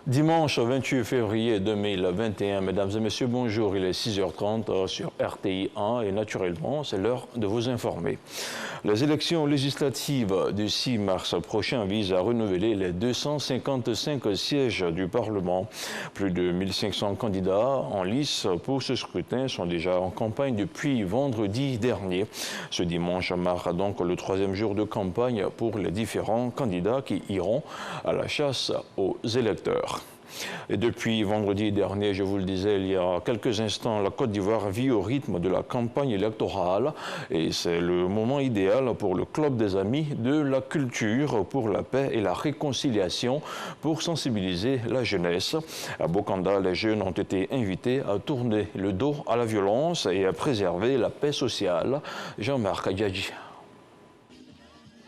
Dimanche 28 février 2021, mesdames et messieurs, bonjour, il est 6h30 sur RTI 1 et naturellement, c'est l'heure de vous informer. Les élections législatives du 6 mars prochain visent à renouveler les 255 sièges du Parlement. Plus de 1500 candidats en lice pour ce scrutin sont déjà en campagne depuis vendredi dernier. Ce dimanche marque donc le troisième jour de campagne pour les différents candidats qui iront à la chasse aux électeurs. Et depuis vendredi dernier, je vous le disais il y a quelques instants, la Côte d'Ivoire vit au rythme de la campagne électorale et c'est le moment idéal pour le Club des Amis de la Culture pour la paix et la réconciliation pour sensibiliser la jeunesse. À Bokanda, les jeunes ont été invités à tourner le dos à la violence et à préserver la paix sociale. Jean-Marc Adjadji.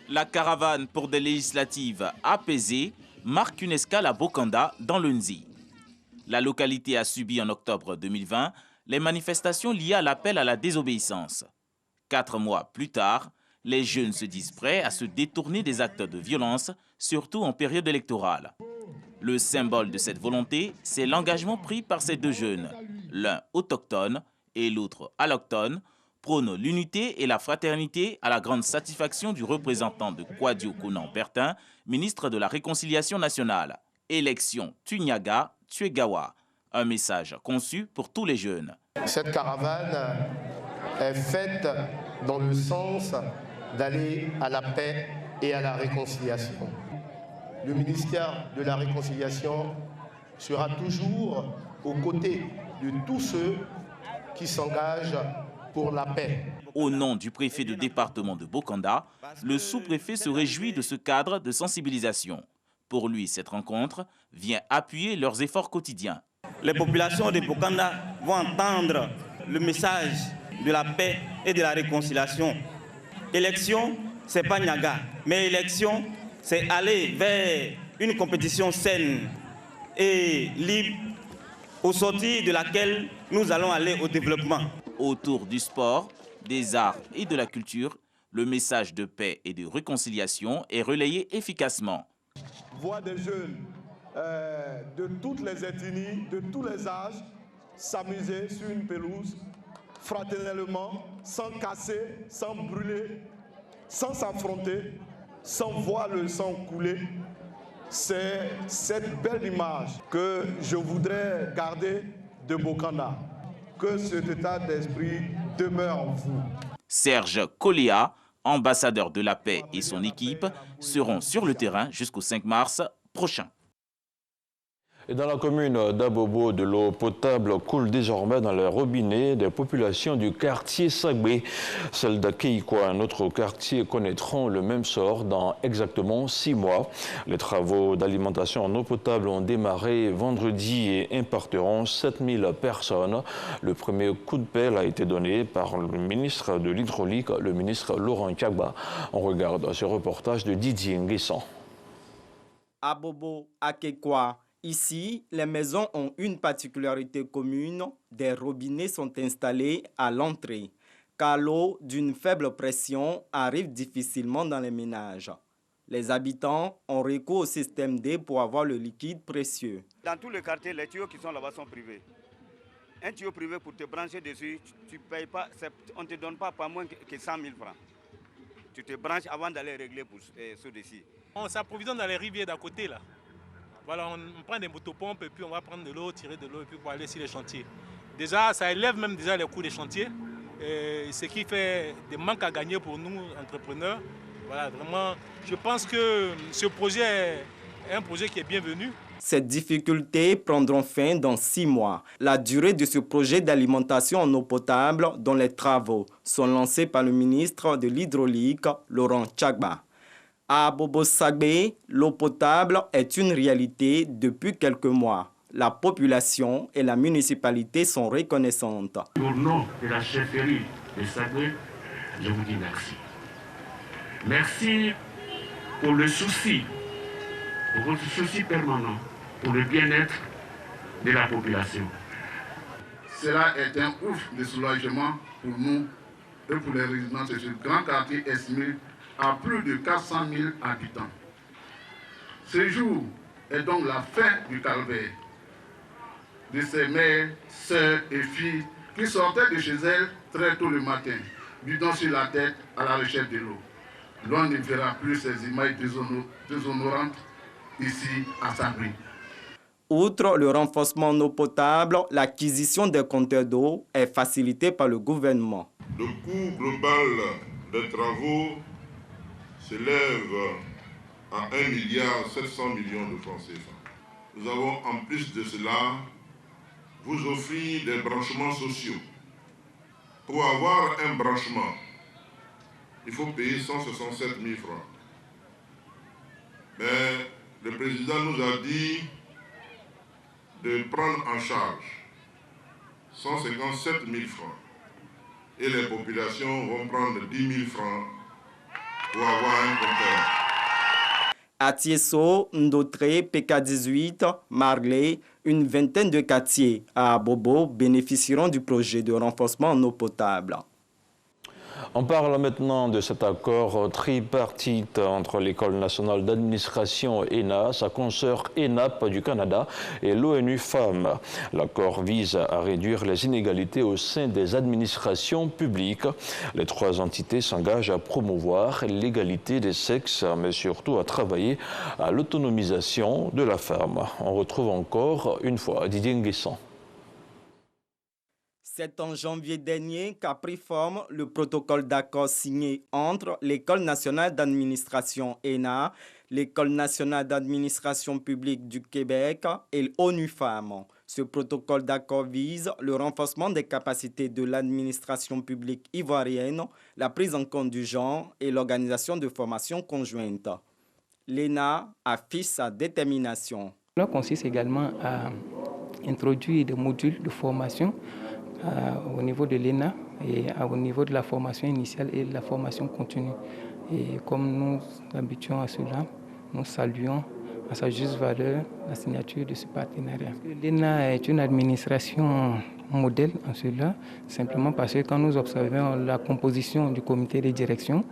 La caravane pour des législatives apaisées marque une escale à Bokanda, dans le Nzi. La localité a subi en octobre 2020 les manifestations liées à l'appel à la désobéissance. 4 mois plus tard, les jeunes se disent prêts à se détourner des actes de violence, surtout en période électorale. Le symbole de cette volonté, c'est l'engagement pris par ces deux jeunes, l'un autochtone et l'autre allochtone, prône l'unité et la fraternité à la grande satisfaction du représentant de Kwadio Konan-Bertin, ministre de la Réconciliation nationale. Élection Tunyaga, Tuegawa. Un message conçu pour tous les jeunes. Cette caravane est faite dans le sens d'aller à la paix et à la réconciliation. Le ministère de la Réconciliation sera toujours aux côtés de tous ceux qui s'engagent pour la paix. Au nom du préfet de département de Bokanda, le sous-préfet se réjouit de ce cadre de sensibilisation. Pour lui, cette rencontre vient appuyer leurs efforts quotidiens. Les populations de Bokanda vont entendre le message de la paix et de la réconciliation. Élection, ce n'est pas Nyaga, mais élection, c'est aller vers une compétition saine et libre, au sortir de laquelle nous allons aller au développement. Autour du sport, des arts et de la culture, le message de paix et de réconciliation est relayé efficacement. Voir des jeunes de toutes les ethnies, de tous les âges, s'amuser sur une pelouse, fraternellement, sans casser, sans brûler, sans s'affronter, sans voir le sang couler. C'est cette belle image que je voudrais garder de Bokanda. Que cet état d'esprit demeure en vous. Serge Koléa, ambassadeur de la paix, et son équipe seront sur le terrain jusqu'au 5 mars prochain. Et dans la commune d'Abobo, de l'eau potable coule désormais dans les robinets des populations du quartier Sagbé. Celles d'Akeikwa, un autre quartier, connaîtront le même sort dans exactement 6 mois. Les travaux d'alimentation en eau potable ont démarré vendredi et impacteront 7000 personnes. Le premier coup de pelle a été donné par le ministre de l'Hydraulique, le ministre Laurent Tchagba. On regarde ce reportage de Didier Nguessan. Abobo, Akeikwa. Ici, les maisons ont une particularité commune, des robinets sont installés à l'entrée, car l'eau d'une faible pression arrive difficilement dans les ménages. Les habitants ont recours au système D pour avoir le liquide précieux. Dans tout le quartier, les tuyaux qui sont là-bas sont privés. Un tuyau privé pour te brancher dessus, tu payes pas, on ne te donne pas moins que 100 000 francs. Tu te branches avant d'aller régler pour ceux-ci. On s'approvisionne dans les rivières d'à côté là. Voilà, on prend des motopompes et puis on va prendre de l'eau, tirer de l'eau et puis pour aller sur les chantiers. Déjà, ça élève même déjà les coûts des chantiers, ce qui fait des manques à gagner pour nous, entrepreneurs. Voilà, vraiment, je pense que ce projet est un projet qui est bienvenu. Ces difficultés prendront fin dans 6 mois. La durée de ce projet d'alimentation en eau potable, dont les travaux sont lancés par le ministre de l'Hydraulique, Laurent Tchagba. À Bobo Sagbé, l'eau potable est une réalité depuis quelques mois. La population et la municipalité sont reconnaissantes. Au nom de la chefferie de Sagbé, je vous dis merci. Merci pour le souci, pour votre souci permanent, pour le bien-être de la population. Cela est un ouf de soulagement pour nous et pour les résidents de ce grand quartier estimé à plus de 400 000 habitants. Ce jour est donc la fin du calvaire de ces mères, sœurs et filles qui sortaient de chez elles très tôt le matin, bidon sur la tête à la recherche de l'eau. L'on ne verra plus ces images déshonorantes ici à Sabri. Outre le renforcement en eau potable, l'acquisition des compteurs d'eau est facilitée par le gouvernement. Le coût global des travaux s'élève à 1,7 milliard de francs CFA. Nous avons en plus de cela vous offrir des branchements sociaux. Pour avoir un branchement, il faut payer 167 000 francs. Mais le président nous a dit de prendre en charge 157 000 francs. Et les populations vont prendre 10 000 francs pour avoir un compteur. À Tiesso, Ndotré, PK18, Marley, une vingtaine de quartiers à Bobo bénéficieront du projet de renforcement en eau potable. On parle maintenant de cet accord tripartite entre l'École nationale d'administration ENA, sa consoeur ENAP du Canada et l'ONU Femmes. L'accord vise à réduire les inégalités au sein des administrations publiques. Les trois entités s'engagent à promouvoir l'égalité des sexes, mais surtout à travailler à l'autonomisation de la femme. On retrouve encore une fois Didier Nguessan. C'est en janvier dernier qu'a pris forme le protocole d'accord signé entre l'École nationale d'administration ENA, l'École nationale d'administration publique du Québec et l'ONU Femmes. Ce protocole d'accord vise le renforcement des capacités de l'administration publique ivoirienne, la prise en compte du genre et l'organisation de formations conjointes. L'ENA affiche sa détermination. Cela consiste également à introduire des modules de formation au niveau de l'ENA et au niveau de la formation initiale et de la formation continue. Et comme nous habituons à cela, nous saluons à sa juste valeur la signature de ce partenariat. L'ENA est une administration modèle en cela, simplement parce que quand nous observons la composition du comité de direction,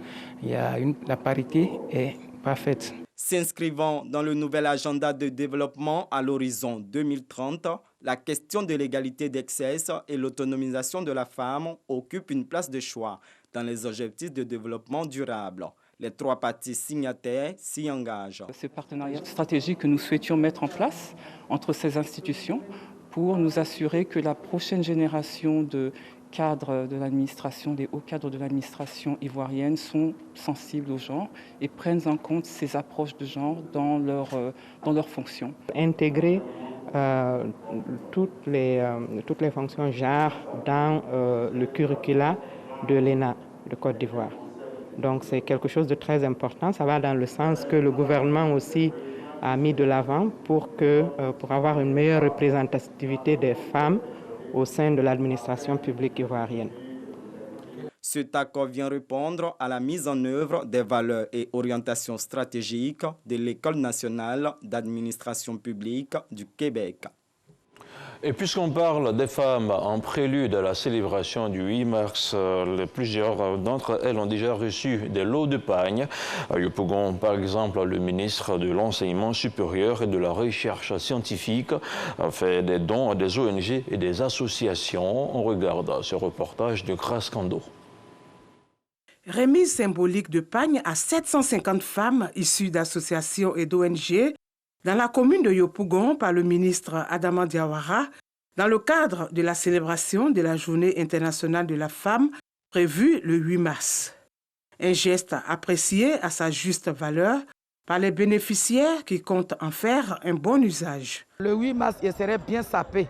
la parité est parfaite. S'inscrivant dans le nouvel agenda de développement à l'horizon 2030, la question de l'égalité d'accès et l'autonomisation de la femme occupe une place de choix dans les objectifs de développement durable. Les trois parties signataires s'y engagent. Ce partenariat stratégique que nous souhaitions mettre en place entre ces institutions pour nous assurer que la prochaine génération de cadres de l'administration, des hauts cadres de l'administration ivoirienne sont sensibles au genre et prennent en compte ces approches de genre dans leurs fonctions. Intégrer toutes les fonctions genre dans le curricula de l'ENA de Côte d'Ivoire. Donc c'est quelque chose de très important. Ça va dans le sens que le gouvernement aussi a mis de l'avant pour avoir une meilleure représentativité des femmes au sein de l'administration publique ivoirienne. Cet accord vient répondre à la mise en œuvre des valeurs et orientations stratégiques de l'École nationale d'administration publique du Québec. Et puisqu'on parle des femmes en prélude à la célébration du 8 mars, plusieurs d'entre elles ont déjà reçu des lots de pagne. À Yopougon, par exemple, le ministre de l'Enseignement supérieur et de la Recherche scientifique a fait des dons à des ONG et des associations. On regarde ce reportage de Grace Kando. Remise symbolique de pagne à 750 femmes issues d'associations et d'ONG dans la commune de Yopougon par le ministre Adama Diawara, dans le cadre de la célébration de la Journée internationale de la femme prévue le 8 mars. Un geste apprécié à sa juste valeur par les bénéficiaires qui comptent en faire un bon usage. Le 8 mars, il serait bien sapé.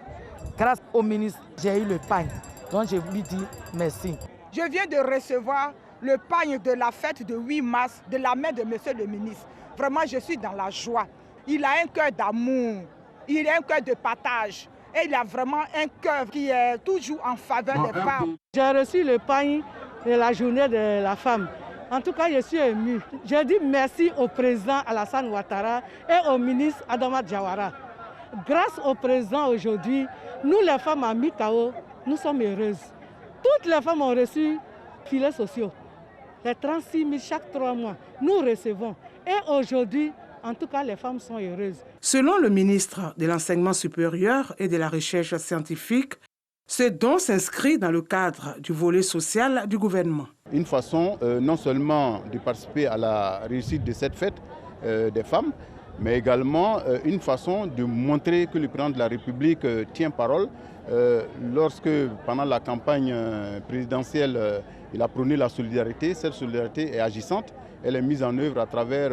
Grâce au ministre, j'ai eu le pagne, donc je lui dis merci. Je viens de recevoir le pagne de la fête de 8 mars de la main de monsieur le ministre. Vraiment, je suis dans la joie. Il a un cœur d'amour, il a un cœur de partage et il a vraiment un cœur qui est toujours en faveur des femmes. J'ai reçu le pagne de la journée de la femme. En tout cas, je suis émue. Je dis merci au président Alassane Ouattara et au ministre Adama Diawara. Grâce au président aujourd'hui, nous les femmes à Mikao, nous sommes heureuses. Toutes les femmes ont reçu filets sociaux. Les 36 000 chaque 3 mois, nous recevons. Et aujourd'hui, En tout cas, les femmes sont heureuses. Selon le ministre de l'Enseignement supérieur et de la Recherche scientifique, ce don s'inscrit dans le cadre du volet social du gouvernement. Une façon non seulement de participer à la réussite de cette fête des femmes, mais également une façon de montrer que le président de la République tient parole. Lorsque, pendant la campagne présidentielle, il a prôné la solidarité, cette solidarité est agissante. Elle est mise en œuvre à travers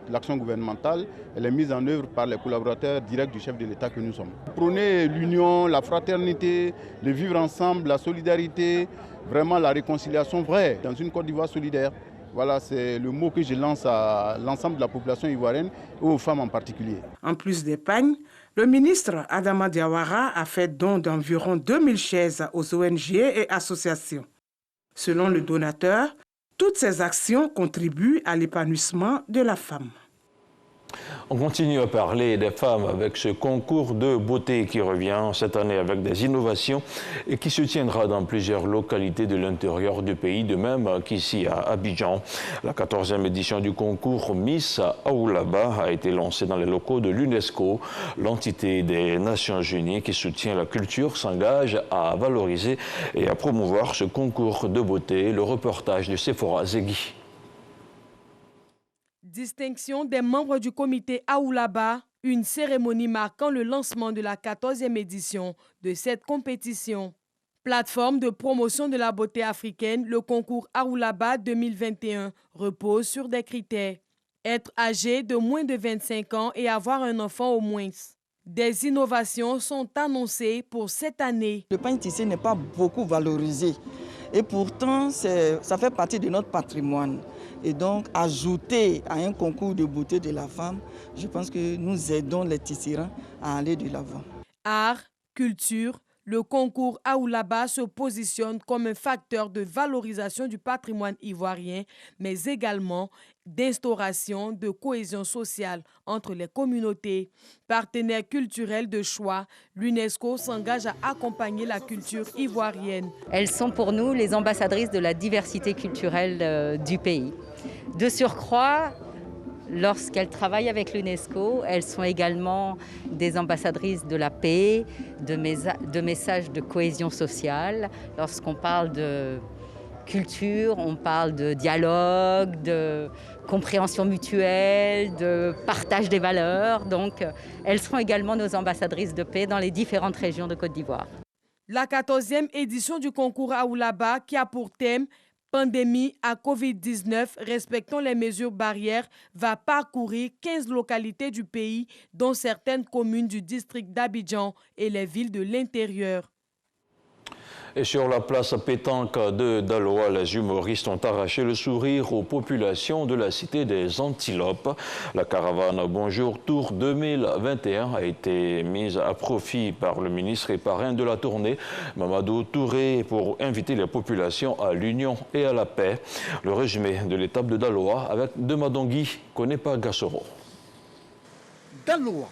l'action gouvernementale, elle est mise en œuvre par les collaborateurs directs du chef de l'État que nous sommes. Prôner l'union, la fraternité, le vivre ensemble, la solidarité, vraiment la réconciliation vraie dans une Côte d'Ivoire solidaire. Voilà, c'est le mot que je lance à l'ensemble de la population ivoirienne et aux femmes en particulier. En plus des pagnes, le ministre Adama Diawara a fait don d'environ 2000 chaises aux ONG et associations. Selon le donateur, toutes ces actions contribuent à l'épanouissement de la femme. On continue à parler des femmes avec ce concours de beauté qui revient cette année avec des innovations et qui se tiendra dans plusieurs localités de l'intérieur du pays, de même qu'ici à Abidjan. La 14e édition du concours Miss Aoulaba a été lancée dans les locaux de l'UNESCO. L'entité des Nations Unies qui soutient la culture s'engage à valoriser et à promouvoir ce concours de beauté. Le reportage de Sephora Zegui. Distinction des membres du comité Aoulaba, une cérémonie marquant le lancement de la 14e édition de cette compétition. Plateforme de promotion de la beauté africaine, le concours Aoulaba 2021 repose sur des critères. Être âgé de moins de 25 ans et avoir un enfant au moins. Des innovations sont annoncées pour cette année. Le pain tissé n'est pas beaucoup valorisé et pourtant ça fait partie de notre patrimoine. Et donc, ajouter à un concours de beauté de la femme, je pense que nous aidons les tisserands à aller de l'avant. Art, culture, le concours Aoulaba se positionne comme un facteur de valorisation du patrimoine ivoirien, mais également d'instauration de cohésion sociale entre les communautés. Partenaire culturel de choix, l'UNESCO s'engage à accompagner la culture ivoirienne. Elles sont pour nous les ambassadrices de la diversité culturelle du pays. De surcroît, lorsqu'elles travaillent avec l'UNESCO, elles sont également des ambassadrices de la paix, de messages de cohésion sociale. Lorsqu'on parle de culture, on parle de dialogue, de compréhension mutuelle, de partage des valeurs. Donc, elles seront également nos ambassadrices de paix dans les différentes régions de Côte d'Ivoire. La 14e édition du concours Aoulaba qui a pour thème Pandémie à Covid-19, respectons les mesures barrières, va parcourir 15 localités du pays, dont certaines communes du district d'Abidjan et les villes de l'intérieur. Et sur la place pétanque de Daloa, les humoristes ont arraché le sourire aux populations de la cité des Antilopes. La caravane Bonjour Tour 2021 a été mise à profit par le ministre et parrain de la tournée, Mamadou Touré, pour inviter les populations à l'union et à la paix. Le résumé de l'étape de Daloa avec Demadongui Konepa Gassoro. Daloa,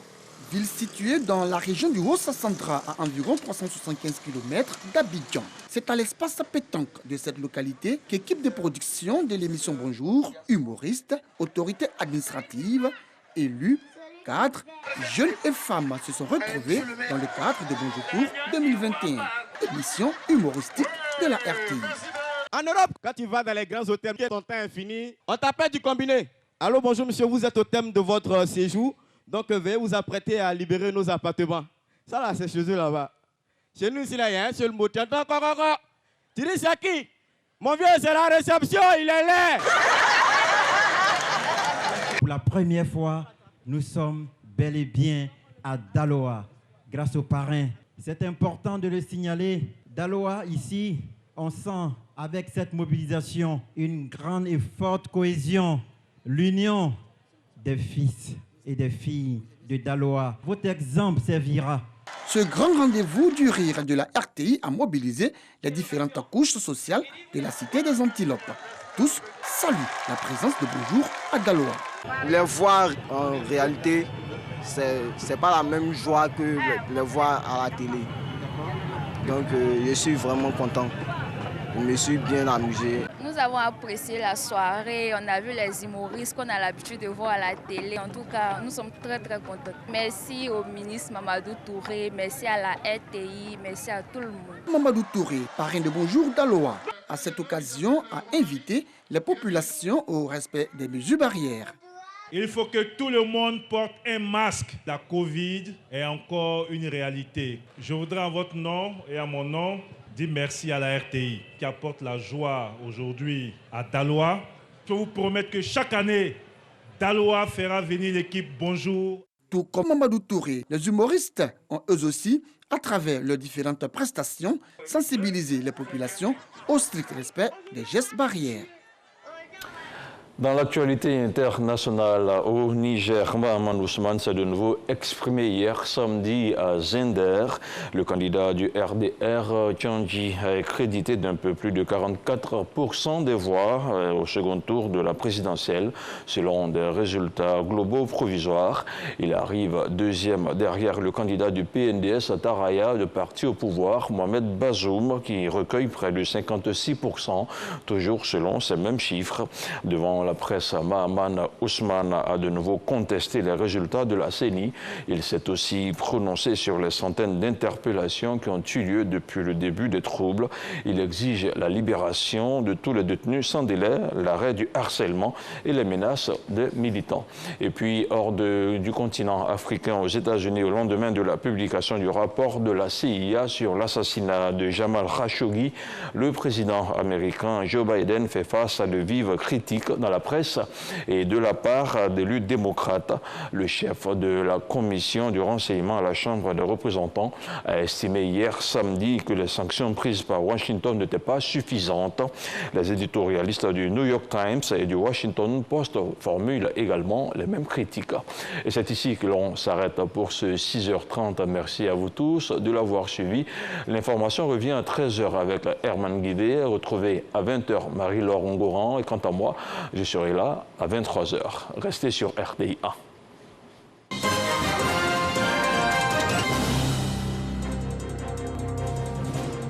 ville située dans la région du Haut-Sassandra à environ 375 km d'Abidjan. C'est à l'espace pétanque de cette localité qu'équipe de production de l'émission Bonjour, humoristes, autorités administratives, élus, cadres, jeunes et femmes se sont retrouvés dans le cadre de Bonjour Tour 2021, émission humoristique de la RTI. En Europe, quand tu vas dans les grands hôtels, ton temps est fini, on t'appelle du combiné. Allô, bonjour monsieur, vous êtes au thème de votre séjour. Donc, veuillez vous apprêter à libérer nos appartements. Ça, là, c'est chez eux, là-bas. Chez nous, ici, là, il y a un seul mot. Tu entends, tu dis, c'est qui? Mon vieux, c'est la réception, il est là. Pour la première fois, nous sommes bel et bien à Daloa, grâce aux parrains. C'est important de le signaler. Daloa, ici, on sent, avec cette mobilisation, une grande et forte cohésion, l'union des fils et des filles de Daloa. Votre exemple servira. Ce grand rendez-vous du rire de la RTI a mobilisé les différentes couches sociales de la cité des Antilopes. Tous saluent la présence de Bonjour à Daloa. Les voir en réalité, c'est pas la même joie que les voir à la télé. Donc je suis vraiment content. Je me suis bien amusé. Nous avons apprécié la soirée, on a vu les humoristes qu'on a l'habitude de voir à la télé. En tout cas, nous sommes très contents. Merci au ministre Mamadou Touré, merci à la RTI, merci à tout le monde. Mamadou Touré, parrain de Bonjour d'Aloa, à cette occasion a invité les populations au respect des mesures barrières. Il faut que tout le monde porte un masque. La Covid est encore une réalité. Je voudrais en votre nom et à mon nom dire merci à la RTI qui apporte la joie aujourd'hui à Daloa. Je vous promets que chaque année, Daloa fera venir l'équipe Bonjour. Tout comme Mamadou Touré, les humoristes ont eux aussi, à travers leurs différentes prestations, sensibilisé les populations au strict respect des gestes barrières. Dans l'actualité internationale au Niger, Mahaman Ousmane s'est de nouveau exprimé hier samedi à Zender. Le candidat du RDR, Tchandji, est crédité d'un peu plus de 44% des voix au second tour de la présidentielle, selon des résultats globaux provisoires. Il arrive deuxième derrière le candidat du PNDS à Taraya, le parti au pouvoir, Mohamed Bazoum, qui recueille près de 56%, toujours selon ces mêmes chiffres. Devant la presse, Mahaman Ousmane a de nouveau contesté les résultats de la CENI. Il s'est aussi prononcé sur les centaines d'interpellations qui ont eu lieu depuis le début des troubles. Il exige la libération de tous les détenus sans délai, l'arrêt du harcèlement et les menaces des militants. Et puis, hors du continent africain, aux États-Unis, au lendemain de la publication du rapport de la CIA sur l'assassinat de Jamal Khashoggi, le président américain Joe Biden fait face à de vives critiques dans la presse et de la part d'élus démocrates. Le chef de la commission du renseignement à la Chambre des représentants a estimé hier samedi que les sanctions prises par Washington n'étaient pas suffisantes. Les éditorialistes du New York Times et du Washington Post formulent également les mêmes critiques. Et c'est ici que l'on s'arrête pour ce 6h30. Merci à vous tous de l'avoir suivi. L'information revient à 13h avec Herman Guidé. Retrouvez à 20h Marie-Laure Ongoran. Et quant à moi, je serai là à 23h. Restez sur RTI 1.